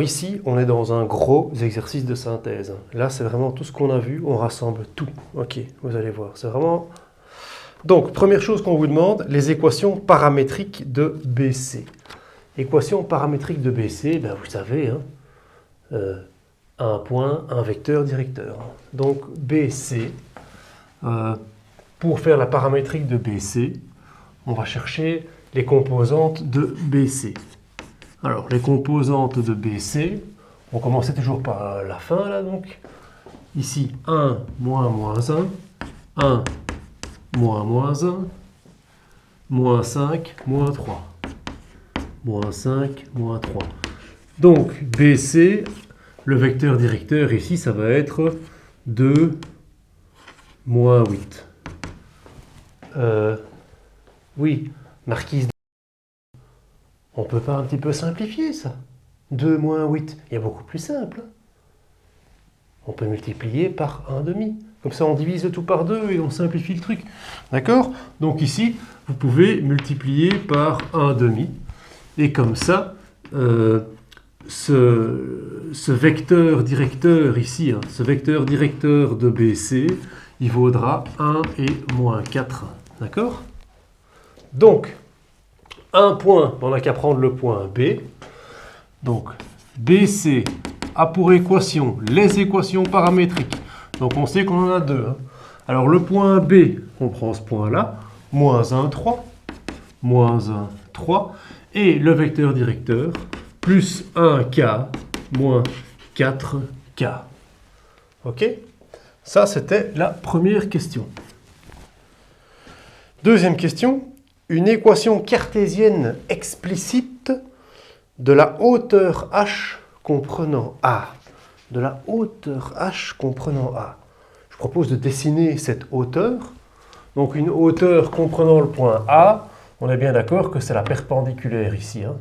Ici, on est dans un gros exercice de synthèse. Là, c'est vraiment tout ce qu'on a vu, on rassemble tout. Ok, vous allez voir, c'est vraiment... Donc, première chose qu'on vous demande, les équations paramétriques de BC. Équation paramétrique de BC, ben vous savez, hein, un point, un vecteur directeur. Donc, BC, pour faire la paramétrique de BC, on va chercher les composantes de BC. Alors, les composantes de BC, on commençait toujours par la fin, là, donc. Ici, 1, moins, moins 1, 1, moins, moins 1, moins 5, moins 3. Moins 5, moins 3. Donc, BC, le vecteur directeur ici, ça va être 2, moins 8. Oui, marquise. On ne peut pas un petit peu simplifier ça? 2 moins 8, il y a beaucoup plus simple. On peut multiplier par 1/2. Comme ça, on divise le tout par 2 et on simplifie le truc. D'accord? Donc ici, vous pouvez multiplier par 1/2. Et comme ça, ce vecteur directeur ici, hein, ce vecteur directeur de BC, il vaudra 1 et moins 4. D'accord? Donc, un point, on n'a qu'à prendre le point B. Donc, BC a pour équation les équations paramétriques. Donc, on sait qu'on en a deux. Hein. Alors, le point B, on prend ce point-là, moins 1, 3, moins 1, 3, et le vecteur directeur, plus 1K, moins 4K. OK? Ça, c'était la première question. Deuxième question. Une équation cartésienne explicite de la hauteur h comprenant A. De la hauteur h comprenant A. Je propose de dessiner cette hauteur. Donc une hauteur comprenant le point A, on est bien d'accord que c'est la perpendiculaire ici. Hein.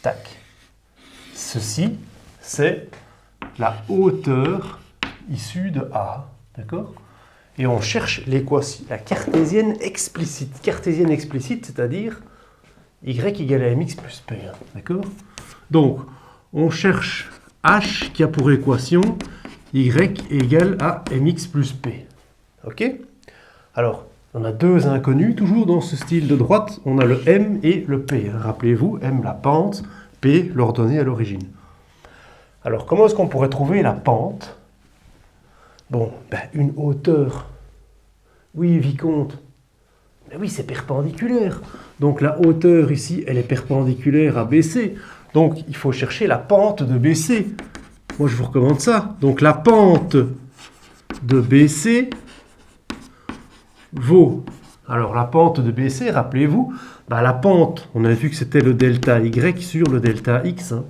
Tac. Ceci, c'est la hauteur issue de A. D'accord ? Et on cherche l'équation, la cartésienne explicite. Cartésienne explicite, c'est-à-dire y égale à mx plus p. Hein, d'accord? Donc, on cherche h qui a pour équation y égale à mx plus p. OK? Alors, on a deux inconnus, toujours dans ce style de droite. On a le m et le p. Rappelez-vous, m la pente, p l'ordonnée à l'origine. Alors, comment est-ce qu'on pourrait trouver la pente? Bon, ben, une hauteur. Oui, vicomte. Mais oui, c'est perpendiculaire. Donc la hauteur ici, elle est perpendiculaire à BC. Donc il faut chercher la pente de BC. Moi, je vous recommande ça. Donc la pente de BC vaut... Alors la pente de BC, rappelez-vous, ben, la pente, on a vu que c'était le delta Y sur le delta X. Hein.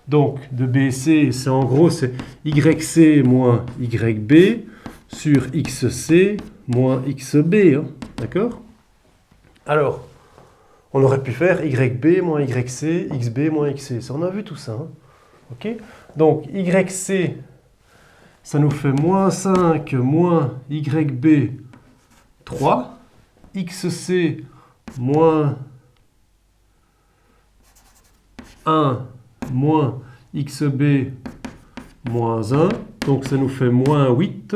Donc, de BC, c'est en gros, c'est YC moins YB sur XC moins XB. Hein, d'accord? Alors, on aurait pu faire YB moins YC, XB moins XC. Ça, on a vu tout ça. Hein, ok? Donc, YC, ça nous fait moins 5 moins YB 3. XC moins 1 moins XB moins 1, donc ça nous fait moins 8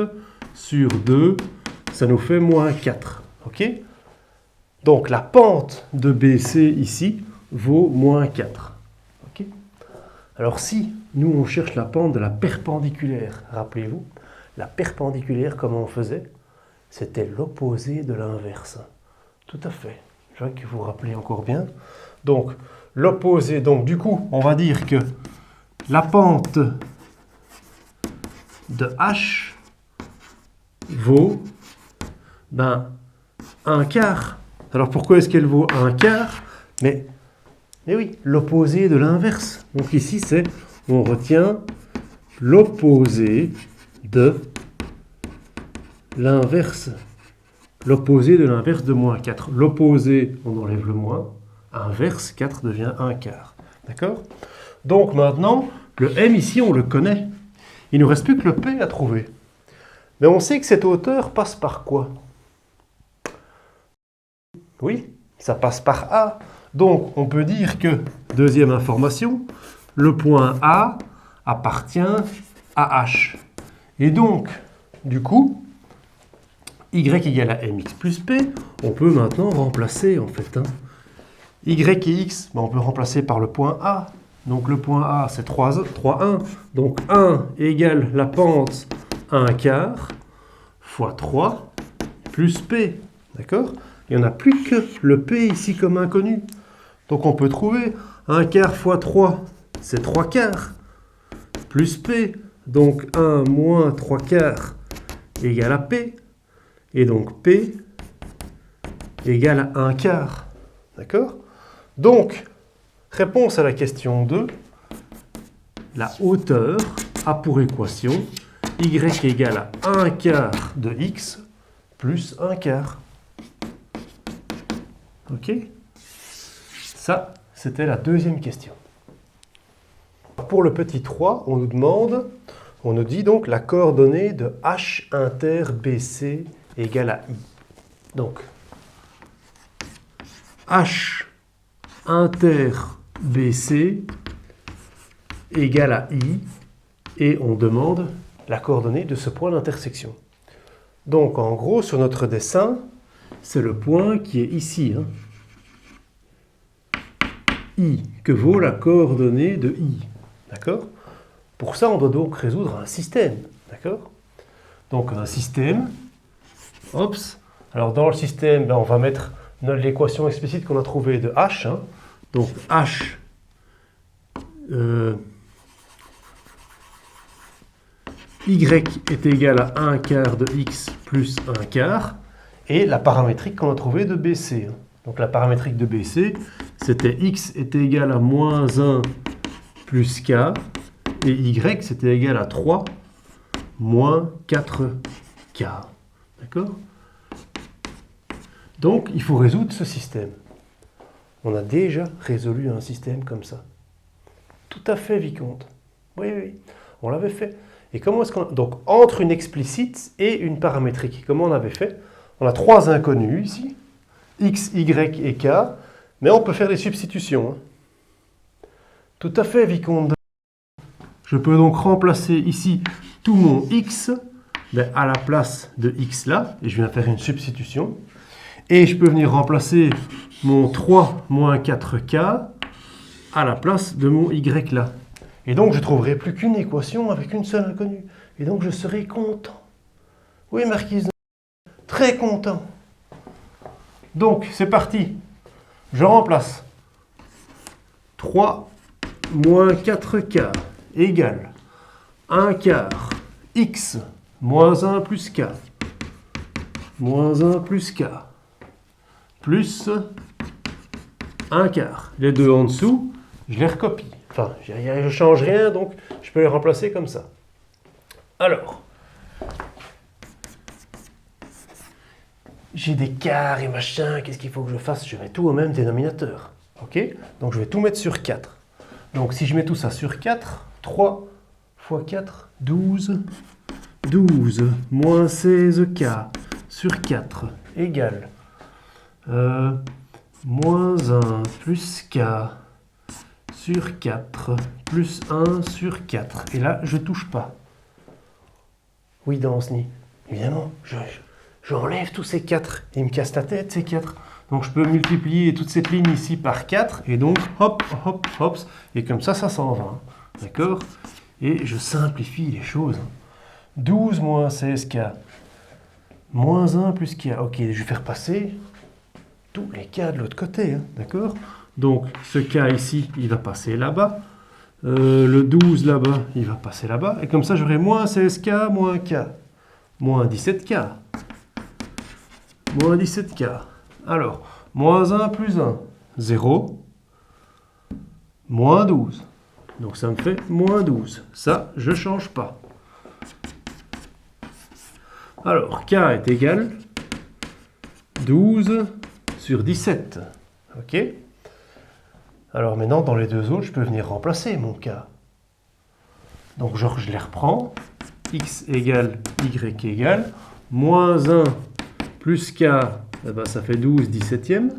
sur 2, ça nous fait moins 4. OK? Donc la pente de BC ici vaut moins 4. OK? Alors si nous on cherche la pente de la perpendiculaire, rappelez-vous, la perpendiculaire, comment on faisait? C'était l'opposé de l'inverse. Tout à fait. Je vois que vous vous rappelez encore bien. Donc, l'opposé, donc du coup, on va dire que la pente de H vaut un quart. Alors pourquoi est-ce qu'elle vaut un quart? Mais oui, l'opposé de l'inverse. Donc ici, c'est, on retient l'opposé de l'inverse. L'opposé de l'inverse de moins 4. L'opposé, on enlève le moins. Inverse, 4 devient un quart. D'accord? Donc maintenant, le m ici, on le connaît. Il ne nous reste plus que le p à trouver. Mais on sait que cette hauteur passe par quoi? Oui, ça passe par A. Donc on peut dire que, deuxième information, le point A appartient à H. Et donc, du coup, Y égale à mx plus P, on peut maintenant remplacer en fait. Y et X, on peut remplacer par le point A. Donc le point A, c'est 3, 1. Donc 1 égale la pente 1 quart fois 3 plus P. D'accord? Il n'y en a plus que le P ici comme inconnu. Donc on peut trouver 1 quart fois 3, c'est 3 quarts, plus P. Donc 1 moins 3 quarts égale à P. Et donc P égale à 1 quart. D'accord? Donc, réponse à la question 2, la hauteur a pour équation y égale à 1 quart de x plus 1 quart. Ok? Ça, c'était la deuxième question. Pour le petit 3, on nous dit donc la coordonnée de h inter BC égale à i. Donc, h inter BC égale à i, et on demande la coordonnée de ce point d'intersection. Donc, en gros, sur notre dessin, c'est le point qui est ici. I, que vaut la coordonnée de i. D'accord? Pour ça, on doit donc résoudre un système. D'accord? Donc, un système. Oups. Alors, dans le système, on va mettre l'équation explicite qu'on a trouvée de h. Donc, h y est égal à 1 quart de x plus 1 quart. Et la paramétrique qu'on a trouvée de BC. Donc, la paramétrique de BC, c'était x était égal à moins 1 plus k. Et y, c'était égal à 3 moins 4k. D'accord? Donc, il faut résoudre ce système. On a déjà résolu un système comme ça. Tout à fait, vicomte. Oui, oui, on l'avait fait. Et comment est-ce qu'on... Donc, entre une explicite et une paramétrique, comment on avait fait? On a 3 inconnus ici, x, y et k, mais on peut faire des substitutions. Tout à fait, vicomte. Je peux donc remplacer ici tout mon x à la place de x là, et je viens faire une substitution. Et je peux venir remplacer mon 3 moins 4k à la place de mon y là. Et donc je ne trouverai plus qu'une équation avec une seule inconnue. Et donc je serai content. Oui, marquise, très content. Donc c'est parti. Je remplace 3 moins 4k égale 1 quart x moins 1 plus k moins 1 plus k plus 1 quart. Les deux en dessous, je les recopie. Enfin, je ne change rien, donc je peux les remplacer comme ça. Alors, j'ai des quarts et machin, qu'est-ce qu'il faut que je fasse? Je mets tout au même dénominateur. Ok? Donc je vais tout mettre sur 4. Donc si je mets tout ça sur 4, 3 fois 4, 12. 12 moins 16k sur 4 égale moins 1 plus k sur 4 plus 1 sur 4. Et là, je ne touche pas. Oui, Danceny. Évidemment, j'enlève tous ces 4. Il me casse la tête, ces 4. Donc, je peux multiplier toute cette ligne ici par 4. Et donc, hop, hop, hop. Et comme ça, ça s'en va. D'accord? Et je simplifie les choses. 12 moins 16k moins 1 plus k. Ok, je vais faire passer tous les k de l'autre côté. D'accord? Donc, ce k ici, il va passer là-bas. Le 12 là-bas, il va passer là-bas. Et comme ça, j'aurai moins 16k moins k. Moins 17k. Moins 17k. Alors, moins 1 plus 1, 0. Moins 12. Donc, ça me fait moins 12. Ça, je ne change pas. Alors, k est égal 12 sur 17. Ok? Alors maintenant, dans les deux autres, je peux venir remplacer mon k. Donc, genre, je les reprends. X égale Y égale moins 1 plus k, eh ben, ça fait 12 17e.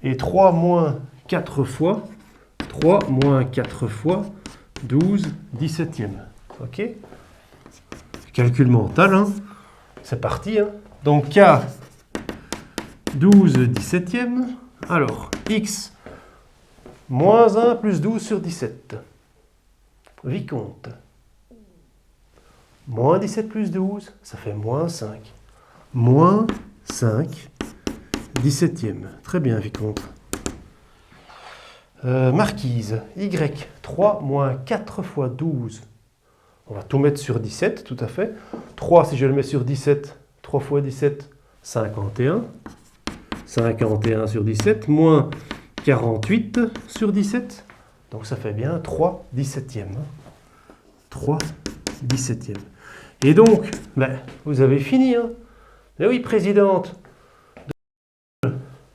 Et 3 moins 4 fois 3 moins 4 fois 12 17e. Ok? Calcul mental, hein? C'est parti. Hein? Donc K, 12 17e. Alors, X, moins 1 plus 12 sur 17. Vicomte. Moins 17 plus 12, ça fait moins 5. Moins 5 17e. Très bien, Vicomte. Marquise, Y, 3 moins 4 fois 12. On va tout mettre sur 17, tout à fait. 3, si je le mets sur 17, 3 fois 17, 51. 51 sur 17, moins 48 sur 17. Donc ça fait bien 3 17e. 3 17e. Et donc, ben, vous avez fini. Hein? Mais oui, présidente,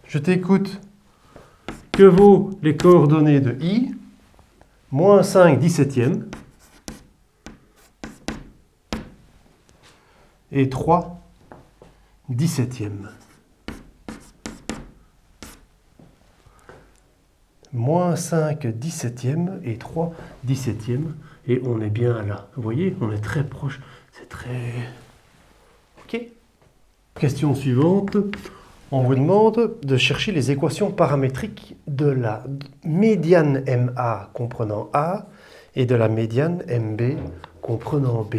je t'écoute. Que vaut les coordonnées de I? Moins 5 17e. Et 3 17e. Moins 5 17e et 3 17e. Et on est bien là. Vous voyez, on est très proche. C'est très... Ok. Question suivante. On vous demande de chercher les équations paramétriques de la médiane MA comprenant A et de la médiane MB comprenant B.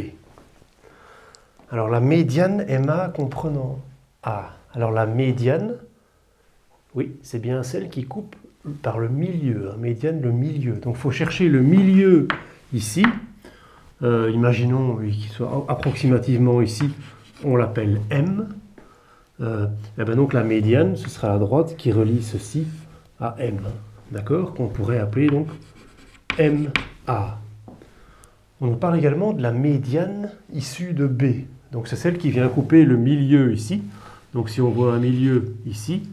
Alors la médiane MA comprenant A. Alors la médiane, oui, c'est bien celle qui coupe par le milieu. Hein, médiane, le milieu. Donc il faut chercher le milieu ici. Imaginons qu'il soit approximativement ici, on l'appelle M. Et ben donc la médiane, ce sera la droite qui relie ceci à M. D'accord? Qu'on pourrait appeler donc MA. On parle également de la médiane issue de B. Donc c'est celle qui vient couper le milieu ici. Donc si on voit un milieu ici,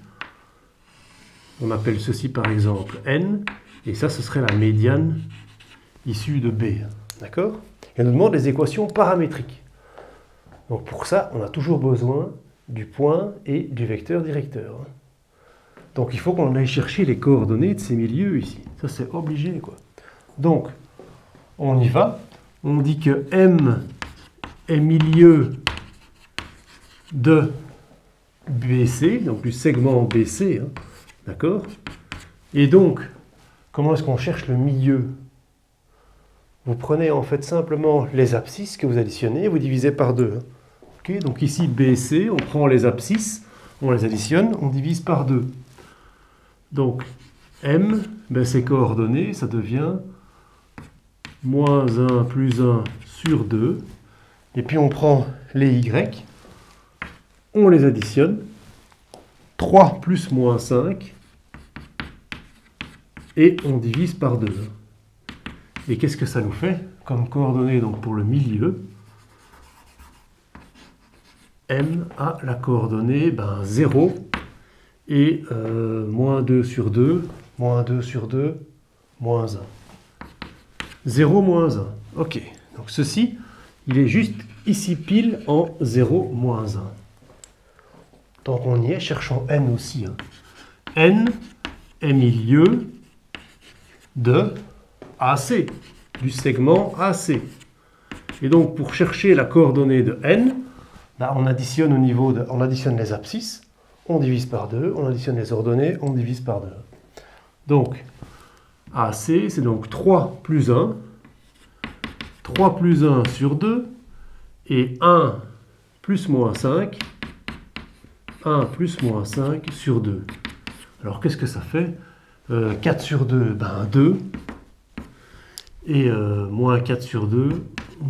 on appelle ceci par exemple N. Et ça, ce serait la médiane issue de B. D'accord? Et on nous demande les équations paramétriques. Donc pour ça, on a toujours besoin du point et du vecteur directeur. Donc il faut qu'on aille chercher les coordonnées de ces milieux ici. Ça, c'est obligé, quoi. Donc, on y va. On dit que M est milieu de BC, donc du segment BC. Hein, d'accord? Et donc, comment est-ce qu'on cherche le milieu? Vous prenez en fait simplement les abscisses que vous additionnez et vous divisez par 2. Hein. Okay, donc ici, BC, on prend les abscisses, on les additionne, on divise par 2. Donc, M, ben, ses coordonnées, ça devient moins 1 plus 1 sur 2. Et puis on prend les Y, on les additionne. 3 plus moins 5. Et on divise par 2. Et qu'est-ce que ça nous fait comme coordonnées donc, pour le milieu? M a la coordonnée 0 et moins 2 sur 2, moins 2 sur 2, moins 1. 0, moins 1. Ok, donc ceci, il est juste ici pile en 0, moins 1. Donc on y est, cherchons N aussi. Hein. N est milieu de AC, du segment AC. Et donc pour chercher la coordonnée de N, on additionne on additionne les abscisses, on divise par 2, on additionne les ordonnées, on divise par 2. Donc AC, c'est donc 3 plus 1, 3 plus 1 sur 2, et 1 plus moins 5, 1 plus moins 5 sur 2. Alors qu'est-ce que ça fait? 4 sur 2, 2. Et moins 4 sur 2,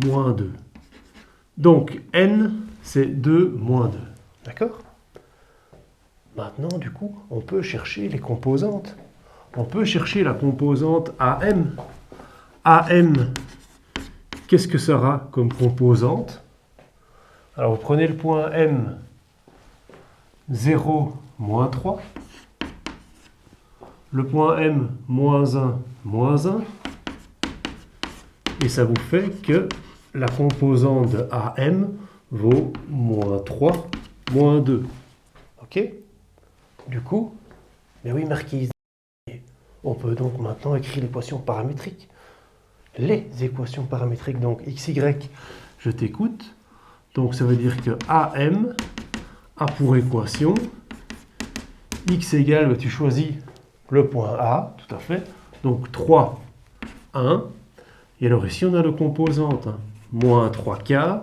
moins 2. Donc N, c'est 2 moins 2. D'accord? Maintenant, du coup, on peut chercher les composantes. On peut chercher la composante AM. AM, qu'est-ce que ça aura comme composante? Alors, vous prenez le point M, 0, moins 3. Le point M, moins 1, moins 1. Et ça vous fait que la composante de AM vaut moins 3, moins 2. Ok? Du coup, mais oui, Marquise, On peut donc maintenant écrire l'équation paramétrique. Les équations paramétriques, donc x, y, je t'écoute. Donc ça veut dire que AM a pour équation x égale, tu choisis le point A, tout à fait. Donc 3, 1. Et alors ici on a le composante, hein, moins 3K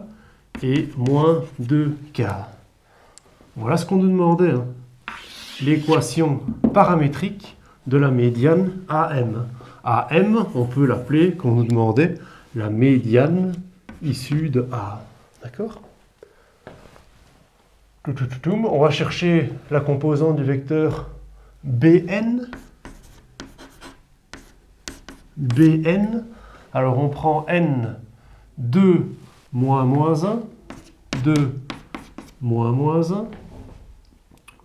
et moins 2K. Voilà ce qu'on nous demandait. Hein. L'équation paramétrique de la médiane AM. AM, on peut l'appeler, comme on nous demandait, la médiane issue de A. D'accord ? On va chercher la composante du vecteur BN. BN. Alors on prend N, 2 moins moins 1, 2 moins moins 1,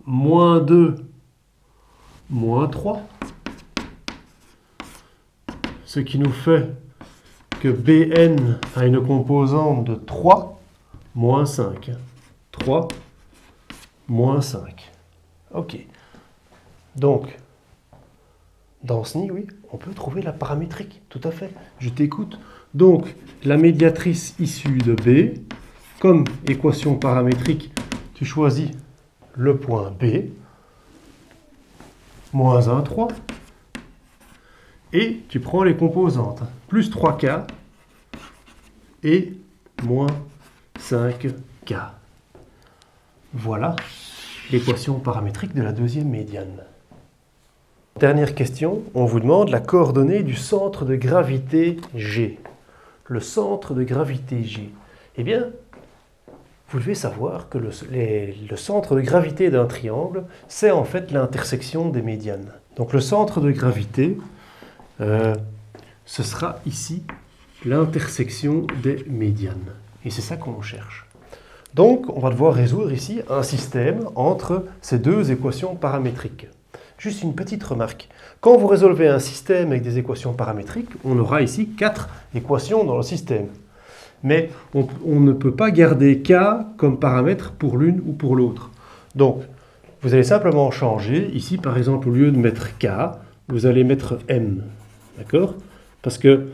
moins 2, moins 3. Ce qui nous fait que Bn a une composante de 3 moins 5. 3 moins 5. Ok. Donc, dans ce nid, oui, on peut trouver la paramétrique, tout à fait. Je t'écoute. Donc, la médiatrice issue de B, comme équation paramétrique, tu choisis le point B, moins 1, 3, et tu prends les composantes, plus 3K et moins 5K. Voilà l'équation paramétrique de la deuxième médiane. Dernière question, on vous demande la coordonnée du centre de gravité G. Le centre de gravité G. Eh bien, vous devez savoir que le centre de gravité d'un triangle, c'est en fait l'intersection des médianes. Donc le centre de gravité, ce sera ici l'intersection des médianes. Et c'est ça qu'on cherche. Donc, on va devoir résoudre ici un système entre ces deux équations paramétriques. Juste une petite remarque. Quand vous résolvez un système avec des équations paramétriques, on aura ici 4 équations dans le système. Mais on ne peut pas garder K comme paramètre pour l'une ou pour l'autre. Donc, vous allez simplement changer. Ici, par exemple, au lieu de mettre K, vous allez mettre M. D'accord ? Parce que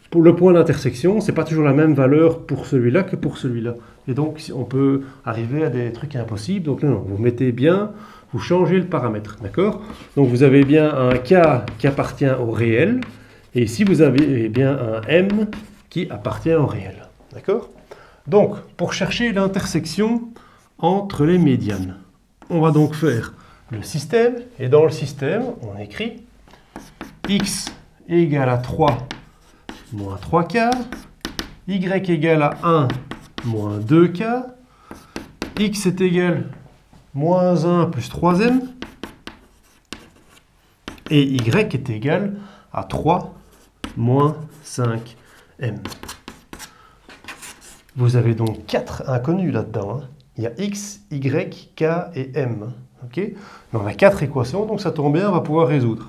pour le point d'intersection, ce n'est pas toujours la même valeur pour celui-là que pour celui-là. Et donc, on peut arriver à des trucs impossibles. Donc, non, vous mettez bien, vous changez le paramètre. D'accord ? Donc, vous avez bien un K qui appartient au réel. Et ici, vous avez bien un M qui appartient au réel. D'accord ? Donc, pour chercher l'intersection entre les médianes, on va donc faire le système. Et dans le système, on écrit x égale à 3 moins 3K, y égale à 1 moins 2K, x est égal moins 1 plus 3m, et y est égal à 3 moins 5m. Vous avez donc 4 inconnus là-dedans. Hein. Il y a x, y, k et m. Okay, mais on a 4 équations, donc ça tombe bien, on va pouvoir résoudre.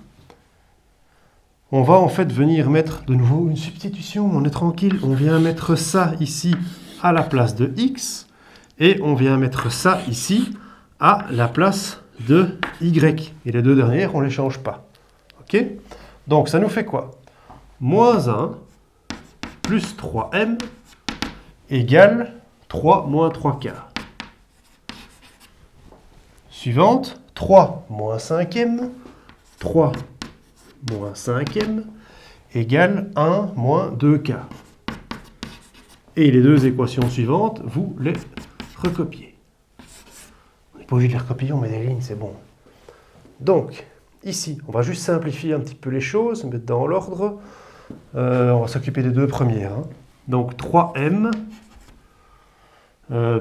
On va en fait venir mettre de nouveau une substitution, on est tranquille. On vient mettre ça ici à la place de x, et on vient mettre ça ici à la place de y. Et les deux dernières, on ne les change pas. Ok ? Donc ça nous fait quoi ? Moins 1 plus 3m égale 3 moins 3k. Suivante, 3 moins 5m, 3 moins 5m égale 1 moins 2k. Et les deux équations suivantes, vous les recopiez. On n'est pas obligé de les recopier, on met des lignes, c'est bon. Donc, ici, on va juste simplifier un petit peu les choses, mettre dans l'ordre. On va s'occuper des deux premières. Hein. Donc 3m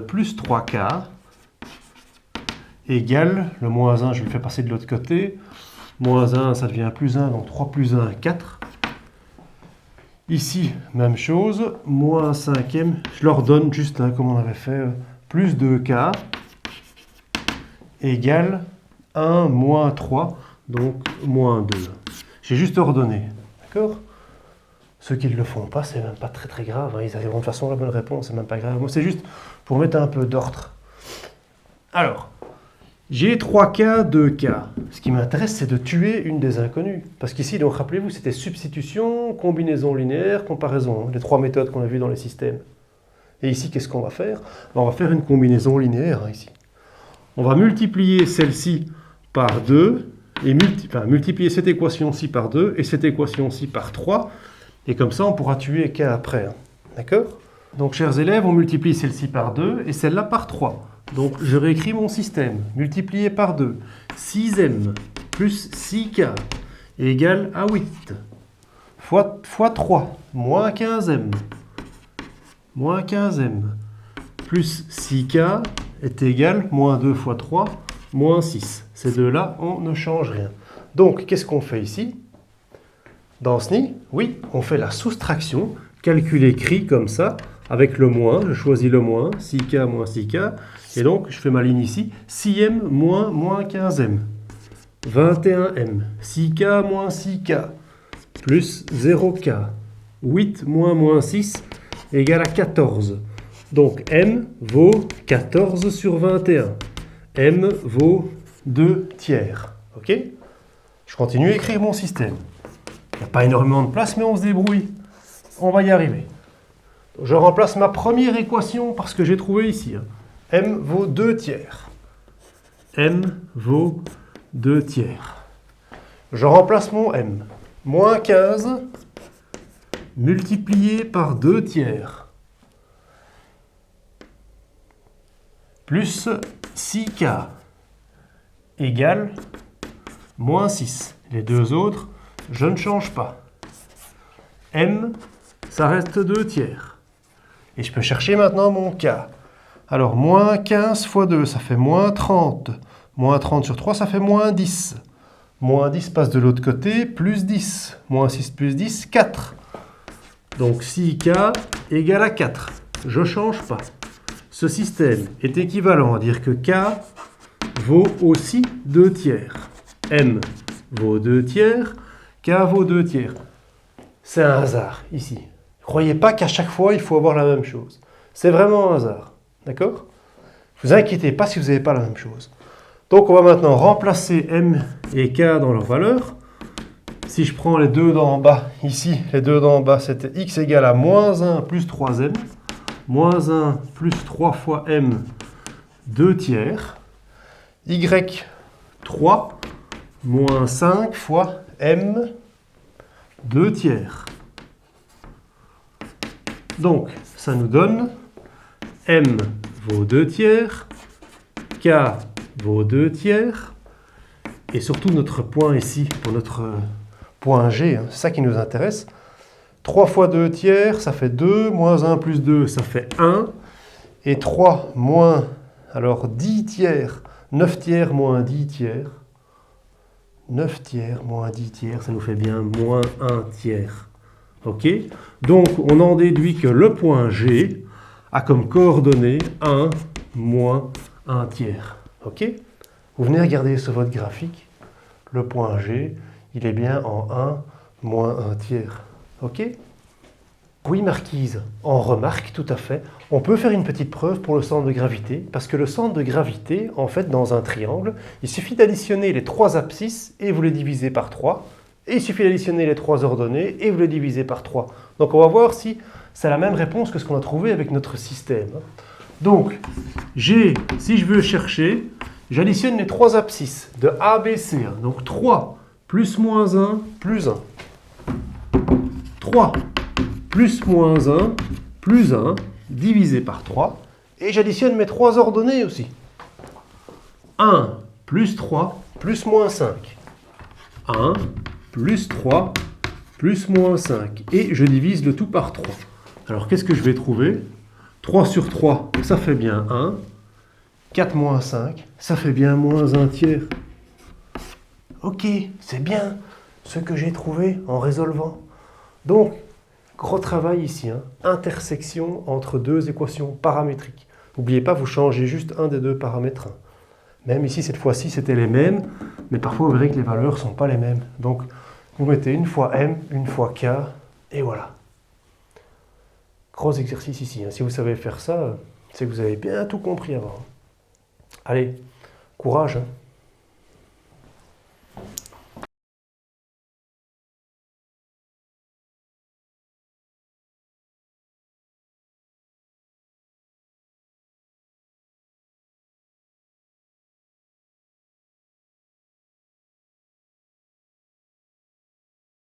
plus 3k égale, le moins 1, je le fais passer de l'autre côté. Moins 1, ça devient plus 1, donc 3 plus 1, 4. Ici, même chose, moins 5e, je leur donne juste hein, comme on avait fait, plus 2k égale 1 moins 3, donc moins 2. J'ai juste ordonné, d'accord ? Ceux qui ne le font pas, c'est même pas très très grave, hein, ils arriveront de toute façon à la bonne réponse, c'est même pas grave. Moi, c'est juste pour mettre un peu d'ordre. Alors, J'ai 3K, 2K. Ce qui m'intéresse, c'est de tuer une des inconnues. Parce qu'ici, donc rappelez-vous, c'était substitution, combinaison linéaire, comparaison. Les trois méthodes qu'on a vues dans les systèmes. Et ici, qu'est-ce qu'on va faire? On va faire une combinaison linéaire, ici. On va multiplier celle-ci par 2, et multiplier cette équation-ci par 2, et cette équation-ci par 3. Et comme ça, on pourra tuer K après. D'accord? Donc, chers élèves, on multiplie celle-ci par 2, et celle-là par 3. Donc, je réécris mon système. Multiplié par 2. 6m plus 6k égale à 8. Fois 3, moins 15m. Moins 15m. Plus 6k est égal, moins 2 fois 3, moins 6. Ces deux-là, on ne change rien. Donc, qu'est-ce qu'on fait ici? Dans ce nid, oui, on fait la soustraction, calcul écrit comme ça, avec le moins, je choisis le moins, 6k moins 6k, et donc je fais ma ligne ici, 6m moins 15m, 21m, 6k moins 6k, plus 0k, 8 moins 6 égale à 14. Donc m vaut 14 sur 21, m vaut 2 tiers. Ok? Je continue à écrire mon système. Il n'y a pas énormément de place, mais on se débrouille. On va y arriver. Je remplace ma première équation par ce que j'ai trouvé ici. M vaut 2 tiers. M vaut 2 tiers. Je remplace mon M. Moins 15 multiplié par 2 tiers. Plus 6K égale moins 6. Les deux autres, je ne change pas. M, ça reste 2 tiers. Et je peux chercher maintenant mon K. Alors, moins 15 fois 2, ça fait moins 30. Moins 30 sur 3, ça fait moins 10. Moins 10 passe de l'autre côté, plus 10. Moins 6 plus 10, 4. Donc, 6K égale à 4. Je ne change pas. Ce système est équivalent à dire que K vaut aussi 2 tiers. M vaut 2 tiers, K vaut 2 tiers. C'est un hasard, ici. Ne croyez pas qu'à chaque fois, il faut avoir la même chose. C'est vraiment un hasard. D'accord? Ne vous inquiétez pas si vous n'avez pas la même chose. Donc, on va maintenant remplacer M et K dans leurs valeurs. Si je prends les deux d'en bas, ici, les deux d'en bas, c'était x égale à moins 1 plus 3m. Moins 1 plus 3 fois M, 2 tiers. Y, 3, moins 5 fois M, 2 tiers. Donc, ça nous donne M vaut 2 tiers, K vaut 2 tiers, et surtout notre point ici, pour notre point G, c'est ça qui nous intéresse. 3 fois 2 tiers, ça fait 2, moins 1 plus 2, ça fait 1, et 3 moins, alors 10 tiers, 9 tiers moins 10 tiers, 9 tiers moins 10 tiers, ça nous fait bien moins 1 tiers. Ok? Donc, on en déduit que le point G a comme coordonnée 1 moins 1 tiers. Ok? Vous venez regarder sur votre graphique, le point G, il est bien en 1 moins 1 tiers. Ok? Oui, Marquise, on remarque tout à fait. On peut faire une petite preuve pour le centre de gravité, parce que le centre de gravité, en fait, dans un triangle, il suffit d'additionner les 3 abscisses et vous les divisez par 3. Et il suffit d'additionner les 3 ordonnées et vous les divisez par 3. Donc on va voir si c'est la même réponse que ce qu'on a trouvé avec notre système. Donc, si je veux chercher, j'additionne les 3 abscisses de A, B, C. Donc 3 plus moins 1 plus 1. 3 plus moins 1 plus 1 divisé par 3. Et j'additionne mes 3 ordonnées aussi. 1 plus 3 plus moins 5. 1 plus 3 plus moins 5. Et je divise le tout par 3. Alors, qu'est-ce que je vais trouver? 3 sur 3, ça fait bien 1. 4 moins 5, ça fait bien moins 1 tiers. Ok, c'est bien ce que j'ai trouvé en résolvant. Donc, gros travail ici. Intersection entre deux équations paramétriques. N'oubliez pas, vous changez juste un des deux paramètres. Même ici, cette fois-ci, c'était les mêmes. Mais parfois, vous verrez que les valeurs ne sont pas les mêmes. Donc, vous mettez une fois M, une fois K, et voilà. Gros exercice ici. Si vous savez faire ça, c'est que vous avez bien tout compris avant. Allez, Courage. Hein.